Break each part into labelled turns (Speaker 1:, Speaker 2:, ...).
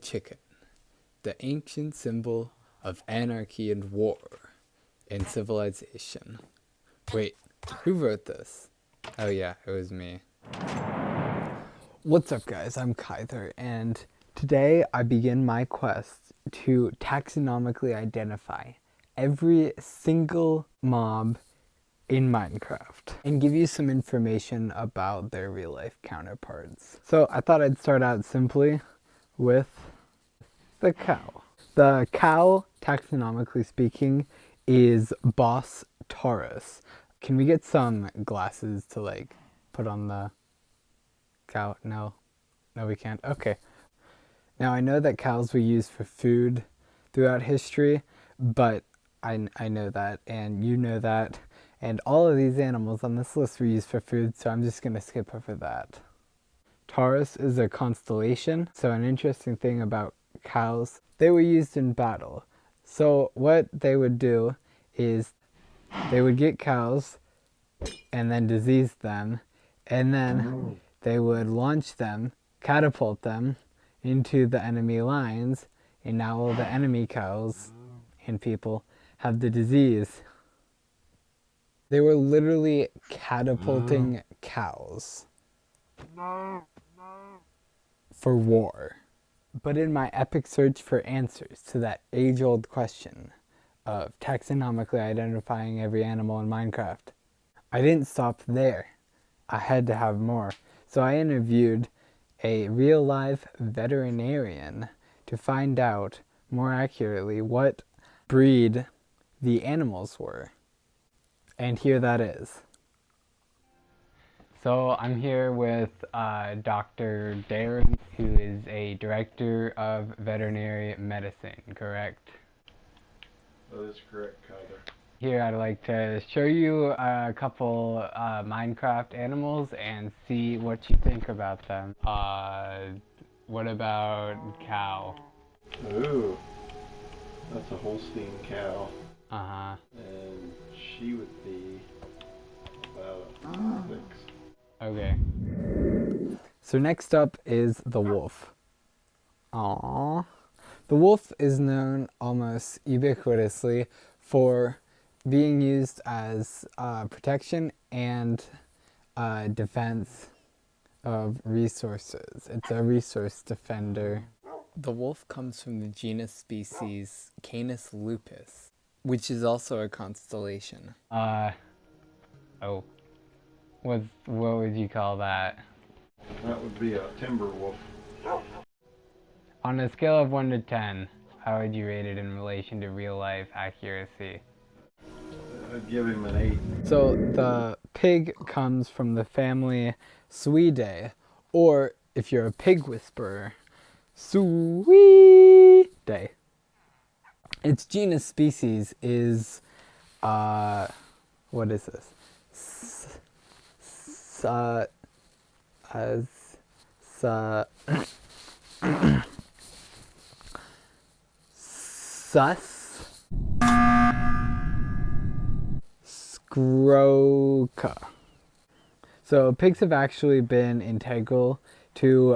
Speaker 1: Chicken, the ancient symbol of anarchy and war in civilization. Wait, who wrote this? Oh yeah, it was me. What's up guys, I'm Kyther, and today I begin my quest to taxonomically identify every single mob in Minecraft and give you some information about their real life counterparts. So I thought I'd start out simply with the cow. The cow, taxonomically speaking, is boss taurus. Can we get some glasses to like put on the cow? No, we can't. Okay. Now I know that cows were used for food throughout history, but I know that, and you know that, and all of these animals on this list were used for food, so I'm just going to skip over that. Taurus is a constellation, so an interesting thing about cows, they were used in battle. So what they would do is they would get cows and then disease them, and then they would launch them, catapult them into the enemy lines, and now all the enemy cows and people have the disease. They were literally catapulting cows for war. But in my epic search for answers to that age-old question of taxonomically identifying every animal in Minecraft, I didn't stop there. I had to have more. So I interviewed a real-life veterinarian to find out more accurately what breed the animals were. And here that is. So I'm here with Dr. Darren, who is a director of veterinary medicine, correct?
Speaker 2: That is correct, Kyther.
Speaker 1: Here I'd like to show you a couple Minecraft animals and see what you think about them. What about cow?
Speaker 2: Ooh, that's a Holstein cow.
Speaker 1: Uh-huh.
Speaker 2: And she would be about 6.
Speaker 1: Okay. So next up is the wolf. Aww. The wolf is known almost ubiquitously for being used as protection and defense of resources. It's a resource defender. The wolf comes from the genus species Canis lupus, which is also a constellation. Oh. What would you call that?
Speaker 2: That would be a Timberwolf.
Speaker 1: On a scale of 1 to 10, how would you rate it in relation to real life accuracy?
Speaker 2: I'd give him an 8.
Speaker 1: So the pig comes from the family Suidae, or if you're a pig whisperer, Suidae. Its genus species is, what is this? Scroca. So pigs have actually been integral to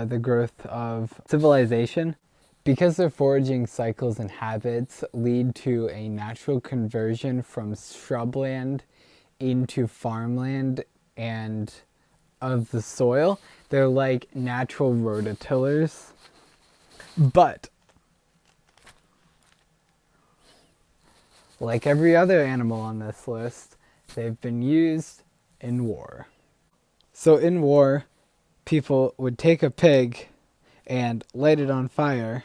Speaker 1: the growth of civilization because their foraging cycles and habits lead to a natural conversion from shrubland into farmland and of the soil. They're like natural rototillers. But like every other animal on this list, they've been used in war. So in war, people would take a pig and light it on fire,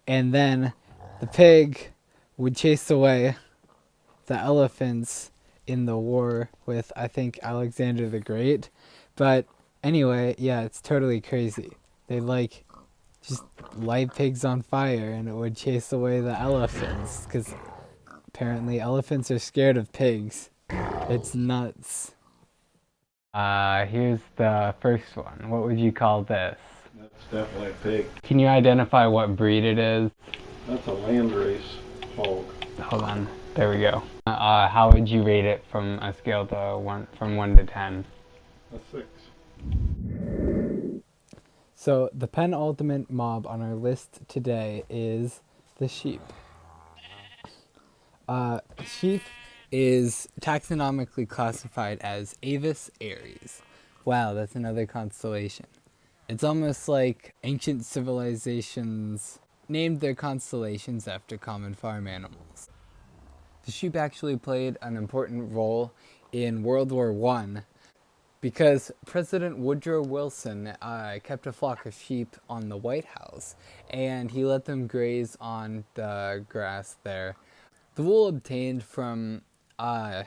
Speaker 1: and then the pig would chase away the elephants in the war with, I think, Alexander the Great. But anyway, yeah, it's totally crazy. They like just light pigs on fire and it would chase away the elephants, because apparently elephants are scared of pigs. It's nuts. Here's the first one. What would you call this?
Speaker 2: That's definitely a pig.
Speaker 1: Can you identify what breed it is?
Speaker 2: That's a Landrace hog.
Speaker 1: Hold on. There we go. How would you rate it from a scale to 1 to 10?
Speaker 2: A 6.
Speaker 1: So the penultimate mob on our list today is the sheep. Sheep is taxonomically classified as Avis, Aries. Wow, that's another constellation. It's almost like ancient civilizations named their constellations after common farm animals. The sheep actually played an important role in World War I because President Woodrow Wilson kept a flock of sheep on the White House, and he let them graze on the grass there. The wool obtained from the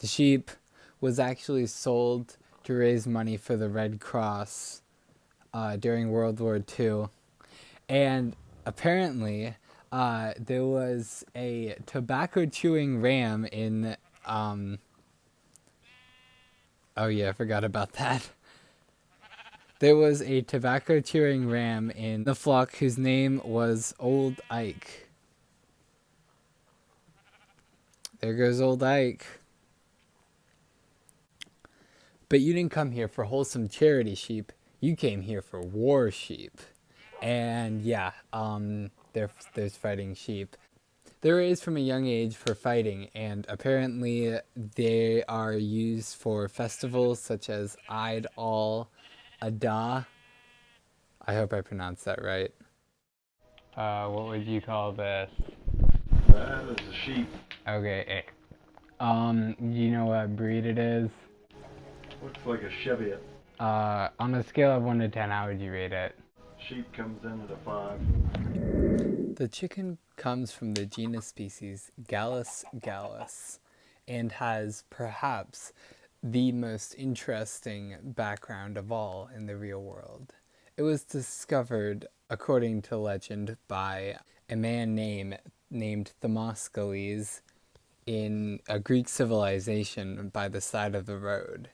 Speaker 1: sheep was actually sold to raise money for the Red Cross during World War II. And apparently, there was a tobacco chewing ram in. Oh, yeah, I forgot about that. There was a tobacco chewing ram in the flock whose name was Old Ike. There goes Old Ike. But you didn't come here for wholesome charity sheep. You came here for war sheep. And yeah, there's fighting sheep. They're raised from a young age for fighting, and apparently they are used for festivals such as Eid al-Adha. I hope I pronounced that right. What would you call this?
Speaker 2: That is a sheep.
Speaker 1: Okay. You know what breed it is?
Speaker 2: Looks like a Cheviot.
Speaker 1: On a scale of 1 to 10, how would you rate it?
Speaker 2: Sheep comes in at a 5.
Speaker 1: The chicken comes from the genus species Galus and has perhaps the most interesting background of all in the real world. It was discovered, according to legend, by a man named Themistocles in a Greek civilization by the side of the road.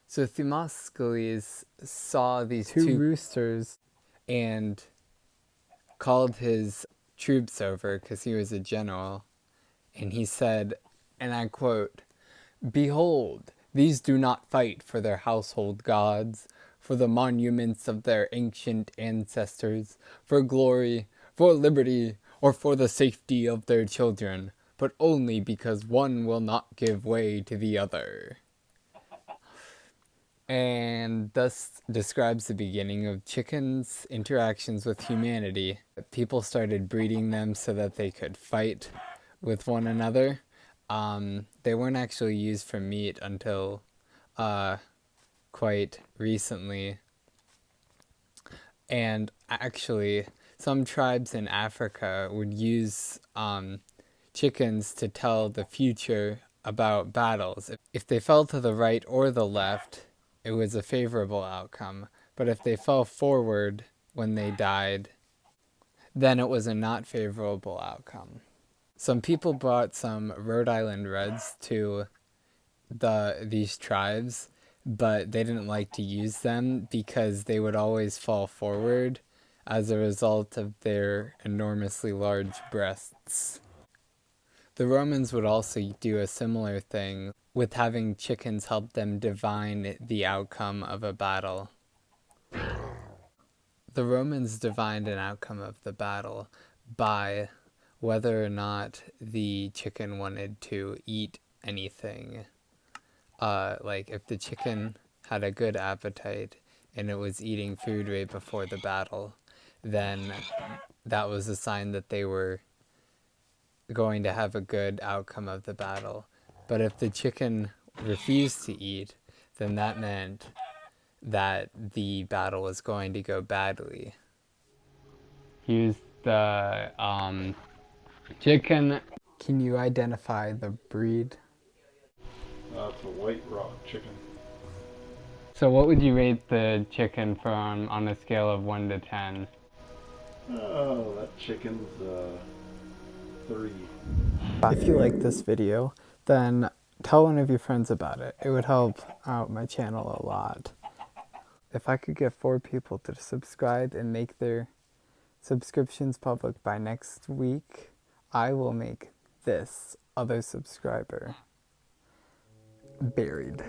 Speaker 1: So Themistocles saw these two roosters and called his troops over because he was a general, and he said, and I quote, "Behold, these do not fight for their household gods, for the monuments of their ancient ancestors, for glory, for liberty, or for the safety of their children, but only because one will not give way to the other." And thus describes the beginning of chickens' interactions with humanity. People started breeding them so that they could fight with one another. They weren't actually used for meat until quite recently. And actually, some tribes in Africa would use chickens to tell the future about battles. If they fell to the right or the left, it was a favorable outcome. But if they fell forward when they died, then it was a not favorable outcome. Some people brought some Rhode Island Reds to these tribes, but they didn't like to use them because they would always fall forward as a result of their enormously large breasts. The Romans would also do a similar thing with having chickens help them divine the outcome of a battle. The Romans divined an outcome of the battle by whether or not the chicken wanted to eat anything. Like if the chicken had a good appetite and it was eating food right before the battle, then that was a sign that they were going to have a good outcome of the battle. But if the chicken refused to eat, then that meant that the battle was going to go badly. Here's the chicken. Can you identify the breed?
Speaker 2: It's a White Rock chicken.
Speaker 1: So what would you rate the chicken from on a scale of 1 to 10?
Speaker 2: Oh, that chicken's 3.
Speaker 1: If you like this video, then tell one of your friends about it. It would help out my channel a lot. If I could get 4 people to subscribe and make their subscriptions public by next week, I will make this other subscriber buried.